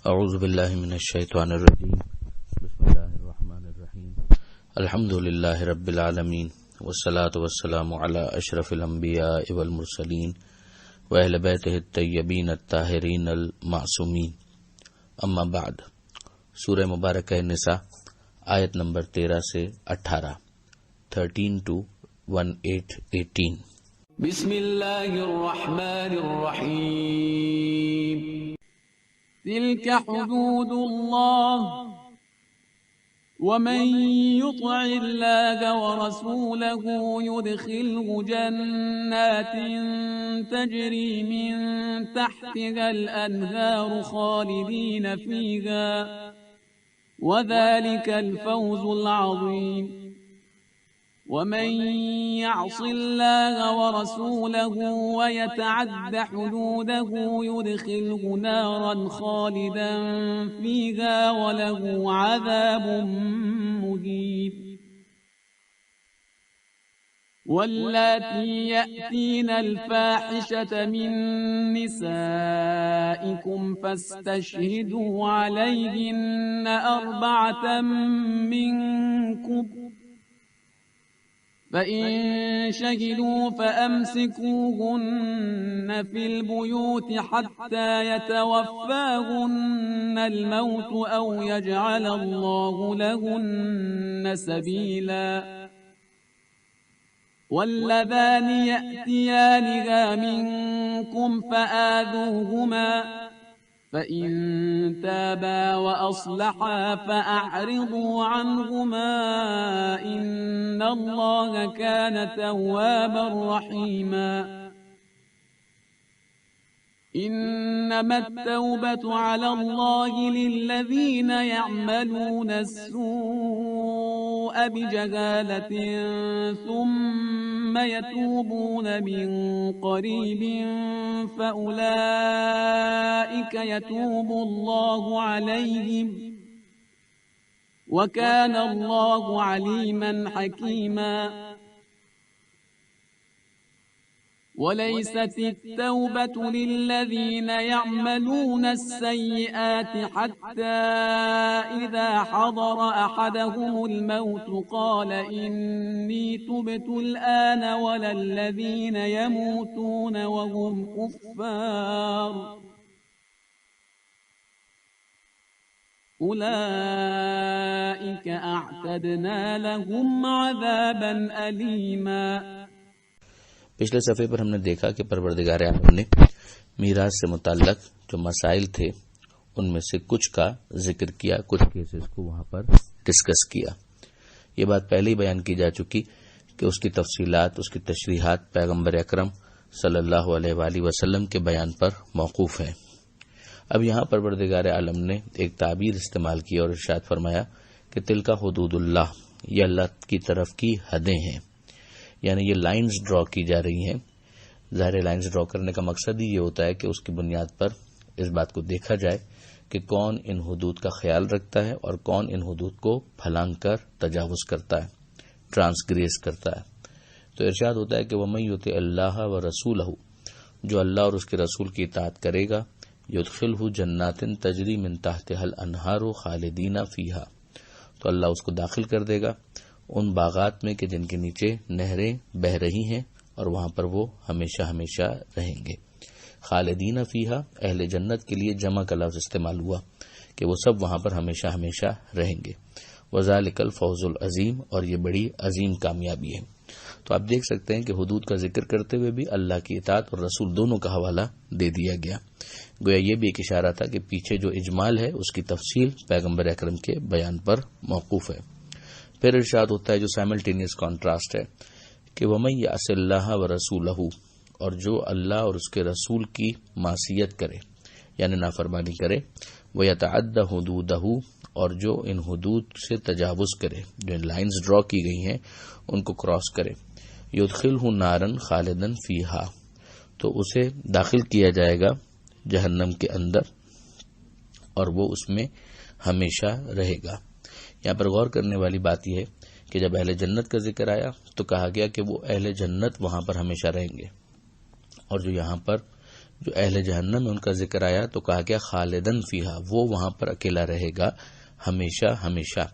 اعوذ باللہ من الشیطان الرجیم بسم اللہ الرحمن الرحیم الحمد للہ رب العالمین والصلاة والسلام علی اشرف الانبیاء والمرسلین واہل بیتہ الطیبین الطاہرین المعصومین اما بعد۔ سورہ مبارکہ نساء آیت نمبر 13 سے 18 13 to 18۔ بسم اللہ الرحمن الرحیم۔ تلك حدود اللہ ومن يطع الله ورسوله يدخله جنات تجري من تحتها الأنهار خالدين فيها وذلك الفوز العظيم۔ ومن يعص الله ورسوله ويتعد حدوده يدخله نارا خالدا فيها وله عذاب مهين۔ واللاتي يأتين الفاحشة من نسائكم فاستشهدوا عليهن 4 منكم فإن شهدوا فأمسكوهن في البيوت حتى يتوفاهن الموت أو يجعل الله لهن سبيلا۔ واللذان يأتيانها منكم فآذوهما فإن تابا وأصلحا فأعرضوا عنهما إن الله كان توابا رحيما۔ إنما التوبة على الله للذين يعملون السوء بجهالة ثم يتوبون من قريب فأولئك يتوب الله عليهم وكان الله عليما حكيما۔ وليست التوبة للذين يعملون السيئات حتى إذا حضر أحدهم الموت قال إني تبت الآن ولا الذين يموتون وهم كفار أولئك أعتدنا لهم عذابا أليما۔ پچھلے صفحے پر ہم نے دیکھا کہ پروردگار عالم نے میراث سے متعلق جو مسائل تھے ان میں سے کچھ کا ذکر کیا، کچھ کیسز کو وہاں پر ڈسکس کیا۔ یہ بات پہلے ہی بیان کی جا چکی کہ اس کی تفصیلات، اس کی تشریحات پیغمبر اکرم صلی اللہ علیہ وآلہ وسلم کے بیان پر موقوف ہیں۔ اب یہاں پروردگار عالم نے ایک تعبیر استعمال کی اور ارشاد فرمایا کہ تلک حدود اللہ، یہ اللہ کی طرف کی حدیں ہیں، یعنی یہ لائنز ڈرا کی جا رہی ہیں۔ ظاہر لائنز ڈرا کرنے کا مقصد ہی یہ ہوتا ہے کہ اس کی بنیاد پر اس بات کو دیکھا جائے کہ کون ان حدود کا خیال رکھتا ہے اور کون ان حدود کو پھلانگ کر تجاوز کرتا ہے، ٹرانسگریس کرتا ہے۔ تو ارشاد ہوتا ہے کہ وَمَن يُطِعِ اللَّهَ وَرَسُولَهُ، جو اللہ اور اس کے رسول کی اطاعت کرے گا، يُدْخِلْهُ جَنَّاتٍ تَجْرِي مِن تَحْتِهَا الْأَنْهَارُ خَالِدِينَ فِيهَا، تو اللہ اس کو داخل کر دے گا ان باغات میں کہ جن کے نیچے نہریں بہ رہی ہیں اور وہاں پر وہ ہمیشہ ہمیشہ رہیں گے۔ خالدین فیہا، اہل جنت کے لیے جمع کا لفظ استعمال ہوا کہ وہ سب وہاں پر ہمیشہ ہمیشہ رہیں گے۔ وذالک الفوز العظیم، اور یہ بڑی عظیم کامیابی ہے۔ تو آپ دیکھ سکتے ہیں کہ حدود کا ذکر کرتے ہوئے بھی اللہ کی اطاعت اور رسول دونوں کا حوالہ دے دیا گیا۔ گویا یہ بھی ایک اشارہ تھا کہ پیچھے جو اجمال ہے اس کی تفصیل پیغمبر اکرم کے بیان پر موقوف ہے۔ پھر ارشاد ہوتا ہے جو سائملٹینیس کانٹراسٹ ہے کہ وَمَن يَعْصِ اللَّهَ وَرَسُولَهُ، اور جو اللہ اور اس کے رسول کی معصیت کرے یعنی نافرمانی کرے، وَيَتَعَدَّ حُدُودَهُ، اور جو ان حدود سے تجاوز کرے، جو لائنز ڈرا کی گئی ہیں ان کو کراس کرے، يُدْخِلْهُ نَارًا خَالِدًا فِيهَا، تو اسے داخل کیا جائے گا جہنم کے اندر اور وہ اس میں ہمیشہ رہے گا۔ یہاں پر غور کرنے والی بات یہ ہے کہ جب اہل جنت کا ذکر آیا تو کہا گیا کہ وہ اہل جنت وہاں پر ہمیشہ رہیں گے، اور جو یہاں پر جو اہل جہنم ہے ان کا ذکر آیا تو کہا گیا خالدن فیہا، وہ وہاں پر اکیلا رہے گا ہمیشہ ہمیشہ۔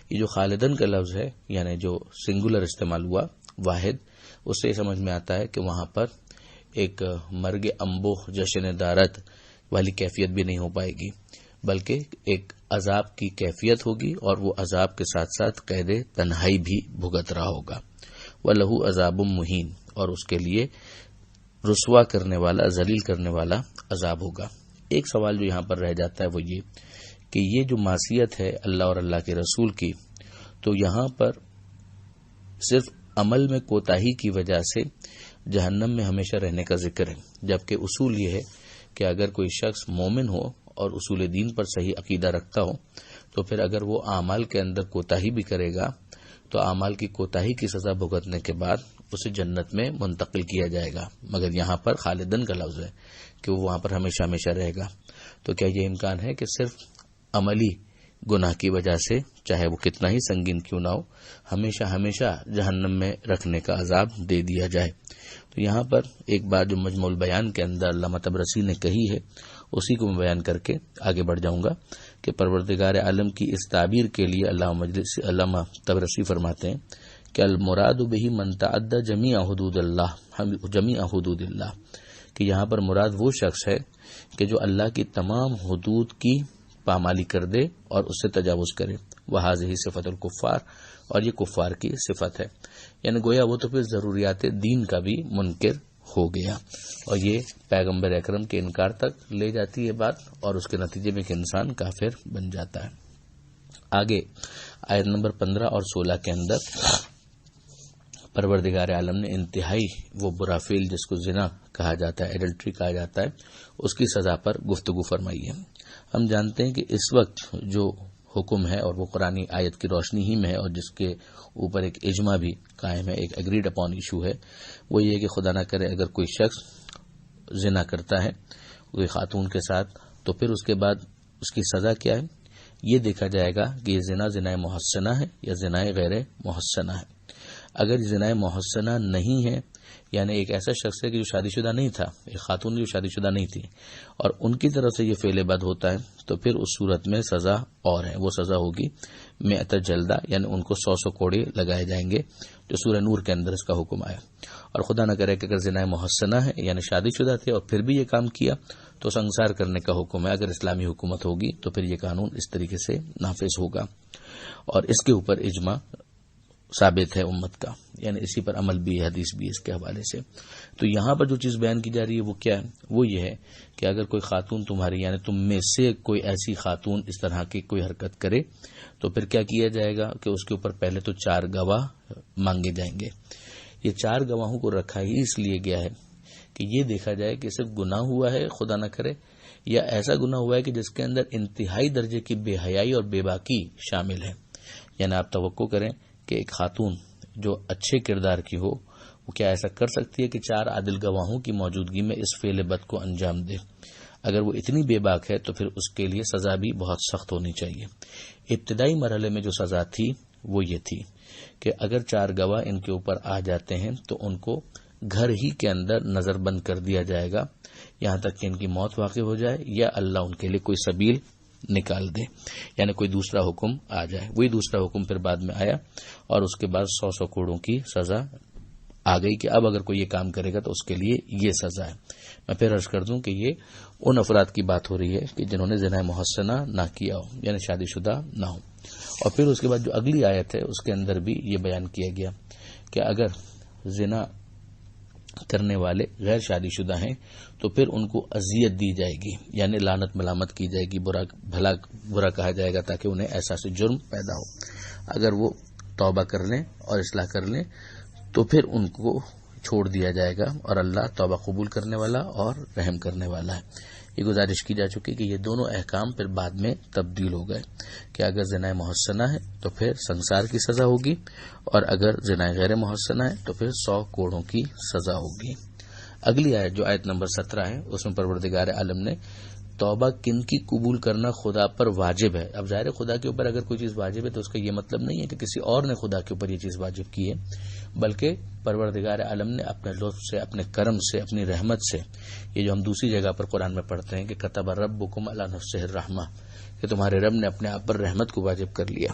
یہ جو خالدن کا لفظ ہے یعنی جو سنگولر استعمال ہوا واحد، اس سے سمجھ میں آتا ہے کہ وہاں پر ایک مرگ انبوہ جشن دارت والی کیفیت بھی نہیں ہو پائے گی، بلکہ ایک عذاب کی کیفیت ہوگی، اور وہ عذاب کے ساتھ ساتھ قید تنہائی بھی بھگت رہا ہوگا۔ وَلَهُ عَذَابٌ مُّهِینٌ، اور اس کے لیے رسوا کرنے والا، ذلیل کرنے والا عذاب ہوگا۔ ایک سوال جو یہاں پر رہ جاتا ہے وہ یہ کہ یہ جو معصیت ہے اللہ اور اللہ کے رسول کی، تو یہاں پر صرف عمل میں کوتاہی کی وجہ سے جہنم میں ہمیشہ رہنے کا ذکر ہے، جبکہ اصول یہ ہے کہ اگر کوئی شخص مومن ہو اور اصول دین پر صحیح عقیدہ رکھتا ہو تو پھر اگر وہ اعمال کے اندر کوتاہی بھی کرے گا تو اعمال کی کوتاہی کی سزا بھگتنے کے بعد اسے جنت میں منتقل کیا جائے گا۔ مگر یہاں پر خالدن کا لفظ ہے کہ وہ وہاں پر ہمیشہ ہمیشہ رہے گا۔ تو کیا یہ امکان ہے کہ صرف عملی گناہ کی وجہ سے، چاہے وہ کتنا ہی سنگین کیوں نہ ہو، ہمیشہ ہمیشہ جہنم میں رکھنے کا عذاب دے دیا جائے؟ تو یہاں پر ایک بات جو مجموع البیان کے اندر علامہ طبرسی نے کہی ہے، اسی کو میں بیان کر کے آگے بڑھ جاؤں گا کہ پروردگار عالم کی اس تعبیر کے لیے علامہ طبرسی فرماتے ہیں کہ المراد بہ من تعدى جمیع حدود اللہ، کہ یہاں پر مراد وہ شخص ہے کہ جو اللہ کی تمام حدود کی پامالی کر دے اور اس سے تجاوز کرے۔ وہذہ صفت الکفار، اور یہ کفار کی صفت ہے، یعنی گویا وہ تو پھر ضروریات دین کا بھی منکر ہو گیا، اور یہ پیغمبر اکرم کے انکار تک لے جاتی ہے بات، اور اس کے نتیجے میں ایک انسان کافر بن جاتا ہے۔ آگے آیت نمبر 15 اور 16 کے اندر پروردگار عالم نے انتہائی وہ برا فعل جس کو زنا کہا جاتا ہے، ایڈلٹری کہا جاتا ہے، اس کی سزا پر گفتگو فرمائی ہے۔ ہم جانتے ہیں کہ اس وقت جو حکم ہے اور وہ قرآنی آیت کی روشنی ہی میں ہے، اور جس کے اوپر ایک اجماع بھی قائم ہے، ایک اگریڈ اپون ایشو ہے، وہ یہ کہ خدا نہ کرے اگر کوئی شخص زنا کرتا ہے کوئی خاتون کے ساتھ تو پھر اس کے بعد اس کی سزا کیا ہے، یہ دیکھا جائے گا کہ یہ زنا محسنہ ہے یا زنا غیر محسنہ ہے۔ اگر زنا محسنہ نہیں ہے، یعنی ایک ایسا شخص ہے کہ جو شادی شدہ نہیں تھا، ایک خاتون جو شادی شدہ نہیں تھی، اور ان کی طرف سے یہ فعل بد ہوتا ہے، تو پھر اس صورت میں سزا اور ہے، وہ سزا ہوگی 100 جلدہ، یعنی ان کو 100 کوڑے لگائے جائیں گے، جو سورہ نور کے اندر اس کا حکم آیا۔ اور خدا نہ کرے کہ اگر زنا محسنہ ہے یعنی شادی شدہ تھے اور پھر بھی یہ کام کیا تو سنسار کرنے کا حکم ہے۔ اگر اسلامی حکومت ہوگی تو پھر یہ قانون اس طریقے سے نافذ ہوگا، اور اس کے اوپر اجماع ثابت ہے امت کا، یعنی اسی پر عمل بھی ہے، حدیث بھی اس کے حوالے سے۔ تو یہاں پر جو چیز بیان کی جا رہی ہے وہ کیا ہے؟ وہ یہ ہے کہ اگر کوئی خاتون تمہاری، یعنی تم میں سے کوئی ایسی خاتون اس طرح کی کوئی حرکت کرے تو پھر کیا کیا جائے گا کہ اس کے اوپر پہلے تو 4 گواہ مانگے جائیں گے۔ یہ 4 گواہوں کو رکھا ہی اس لیے گیا ہے کہ یہ دیکھا جائے کہ صرف گناہ ہوا ہے خدا نہ کرے، یا ایسا گناہ ہوا ہے کہ جس کے اندر انتہائی درجے کی بے حیائی اور بے باکی شامل ہے۔ یعنی آپ توقع کریں کہ ایک خاتون جو اچھے کردار کی ہو وہ کیا ایسا کر سکتی ہے کہ 4 عادل گواہوں کی موجودگی میں اس فعل بد کو انجام دے؟ اگر وہ اتنی بے باک ہے تو پھر اس کے لیے سزا بھی بہت سخت ہونی چاہیے۔ ابتدائی مرحلے میں جو سزا تھی وہ یہ تھی کہ اگر 4 گواہ ان کے اوپر آ جاتے ہیں تو ان کو گھر ہی کے اندر نظر بند کر دیا جائے گا یہاں تک کہ ان کی موت واقع ہو جائے، یا اللہ ان کے لیے کوئی سبیل نکال دے، یعنی کوئی دوسرا حکم آ جائے۔ وہی دوسرا حکم پھر بعد میں آیا، اور اس کے بعد 100 کوڑوں کی سزا آ گئی کہ اب اگر کوئی یہ کام کرے گا تو اس کے لیے یہ سزا ہے۔ میں پھر عرض کر دوں کہ یہ ان افراد کی بات ہو رہی ہے کہ جنہوں نے زنا محسنہ نہ کیا ہو، یعنی شادی شدہ نہ ہو۔ اور پھر اس کے بعد جو اگلی آیت ہے اس کے اندر بھی یہ بیان کیا گیا کہ اگر زنا کرنے والے غیر شادی شدہ ہیں تو پھر ان کو اذیت دی جائے گی، یعنی لعنت ملامت کی جائے گی، برا کہا جائے گا تاکہ انہیں احساس جرم پیدا ہو۔ اگر وہ توبہ کر لیں اور اصلاح کر لیں تو پھر ان کو چھوڑ دیا جائے گا، اور اللہ توبہ قبول کرنے والا اور رحم کرنے والا ہے۔ یہ گزارش کی جا چکی کہ یہ دونوں احکام پھر بعد میں تبدیل ہو گئے کہ اگر زنا محسنہ ہے تو پھر سنسار کی سزا ہوگی، اور اگر زنا غیر محسنہ ہے تو پھر 100 کوڑوں کی سزا ہوگی۔ اگلی آیت جو آیت نمبر 17 ہے اس میں پروردگار عالم نے توبہ کن کی قبول کرنا خدا پر واجب ہے. اب ظاہر خدا کے اوپر اگر کوئی چیز واجب ہے تو اس کا یہ مطلب نہیں ہے کہ کسی اور نے خدا کے اوپر یہ چیز واجب کی ہے، بلکہ پروردگار عالم نے اپنے لطف سے، اپنے کرم سے، اپنی رحمت سے، یہ جو ہم دوسری جگہ پر قرآن میں پڑھتے ہیں کہ کتب ربکم علی نفسہ الرحمہ، کہ تمہارے رب نے اپنے آپ پر رحمت کو واجب کر لیا.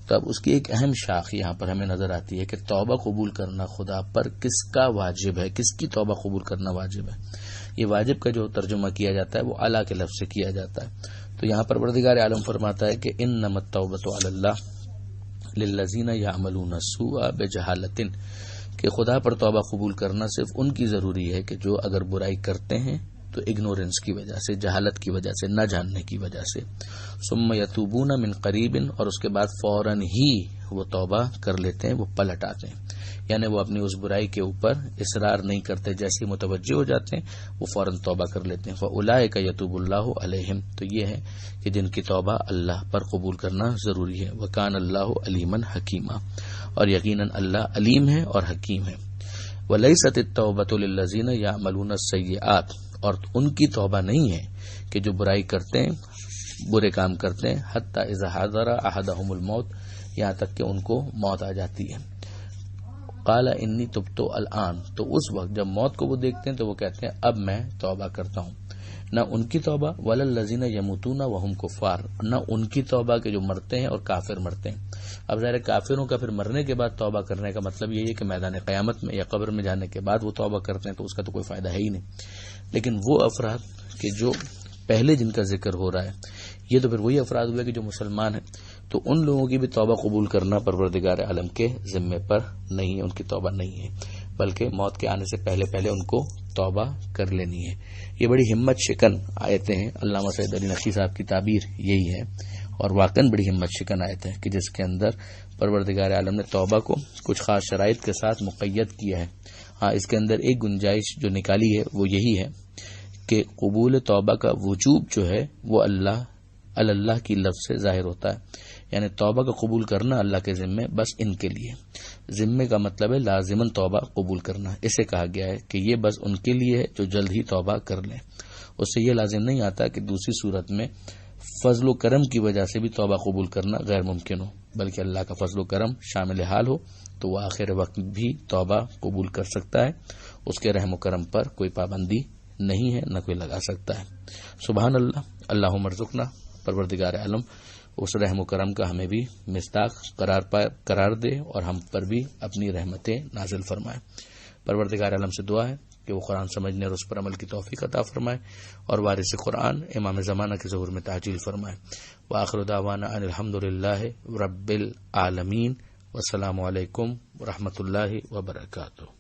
تو اب اس کی ایک اہم شاخ یہاں پر ہمیں نظر آتی ہے کہ توبہ قبول کرنا خدا پر کس کا واجب ہے، کس کی توبہ قبول کرنا واجب ہے. یہ واجب کا جو ترجمہ کیا جاتا ہے وہ اعلیٰ کے لفظ سے کیا جاتا ہے. تو یہاں پر پروردگار عالم فرماتا ہے کہ انما التوبۃ علی اللہ للذین یعملون السوء بجہالۃ، کہ خدا پر توبہ قبول کرنا صرف ان کی ضروری ہے کہ جو اگر برائی کرتے ہیں تو اگنورنس کی وجہ سے، جہالت کی وجہ سے، نہ جاننے کی وجہ سے، ثم یتوبون من قریب، اور اس کے بعد فوراً ہی وہ توبہ کر لیتے ہیں، وہ پلٹ آتے ہیں، یعنی وہ اپنی اس برائی کے اوپر اصرار نہیں کرتے، جیسے ہی متوجہ ہو جاتے ہیں وہ فوراً توبہ کر لیتے ہیں. فاولئک یتوب اللہ علیہم، تو یہ ہے کہ جن کی توبہ اللہ پر قبول کرنا ضروری ہے. وکان اللہ علیما حکیما، اور یقیناً اللہ علیم ہے اور حکیم ہے. ولیست التوبۃ للذین یعملون السیئات، اور ان کی توبہ نہیں ہے کہ جو برائی کرتے ہیں، برے کام کرتے ہیں، حتی اذا حضر احدہم الموت، یہاں تک کہ ان کو موت آ جاتی ہے. قال انی تبت الان، تو اس وقت جب موت کو وہ دیکھتے ہیں تو وہ کہتے ہیں اب میں توبہ کرتا ہوں. نہ ان کی توبہ ولا الذین یموتون وهم کفار، نہ ان کی توبہ کہ جو مرتے ہیں اور کافر مرتے ہیں. اب ظاہر کافروں کا پھر مرنے کے بعد توبہ کرنے کا مطلب یہی ہے کہ میدان قیامت میں یا قبر میں جانے کے بعد وہ توبہ کرتے ہیں، تو اس کا تو کوئی فائدہ ہے ہی نہیں. لیکن وہ افراد کہ جو پہلے جن کا ذکر ہو رہا ہے، یہ تو پھر وہی افراد ہوئے کہ جو مسلمان ہیں، تو ان لوگوں کی بھی توبہ قبول کرنا پروردگار عالم کے ذمے پر نہیں ہے، ان کی توبہ نہیں ہے، بلکہ موت کے آنے سے پہلے ان کو توبہ کر لینی ہے. یہ بڑی ہمت شکن آیتیں ہیں. علامہ سید علی نقوی صاحب کی تعبیر یہی ہے، اور واقعاً بڑی ہمت شکن آیت ہے کہ جس کے اندر پروردگار عالم نے توبہ کو کچھ خاص شرائط کے ساتھ مقید کیا ہے. ہاں، اس کے اندر ایک گنجائش جو نکالی ہے وہ یہی ہے کہ قبول توبہ کا وجوب جو ہے وہ اللہ کی لفظ سے ظاہر ہوتا ہے، یعنی توبہ کا قبول کرنا اللہ کے ذمے بس ان کے لیے. ذمے کا مطلب ہے لازماً توبہ قبول کرنا. اسے کہا گیا ہے کہ یہ بس ان کے لیے ہے جو جلد ہی توبہ کر لیں. اس سے یہ لازم نہیں آتا کہ دوسری صورت میں فضل و کرم کی وجہ سے بھی توبہ قبول کرنا غیر ممکن ہو، بلکہ اللہ کا فضل و کرم شامل حال ہو تو وہ آخر وقت بھی توبہ قبول کر سکتا ہے. اس کے رحم و کرم پر کوئی پابندی نہیں ہے، نہ کوئی لگا سکتا ہے. سبحان اللہ. اللہم ارزقنا، پروردگار عالم اس رحم و کرم کا ہمیں بھی مصداق قرار دے اور ہم پر بھی اپنی رحمتیں نازل فرمائے. پروردگار عالم سے دعا ہے کہ وہ قرآن سمجھنے اور اس پر عمل کی توفیق عطا فرمائے، اور وارث قرآن امام زمانہ کے ظہور میں تعجیل فرمائے. وآخر دعوانا ان الحمدللہ رب العالمین، والسلام علیکم ورحمۃ اللہ وبرکاتہ.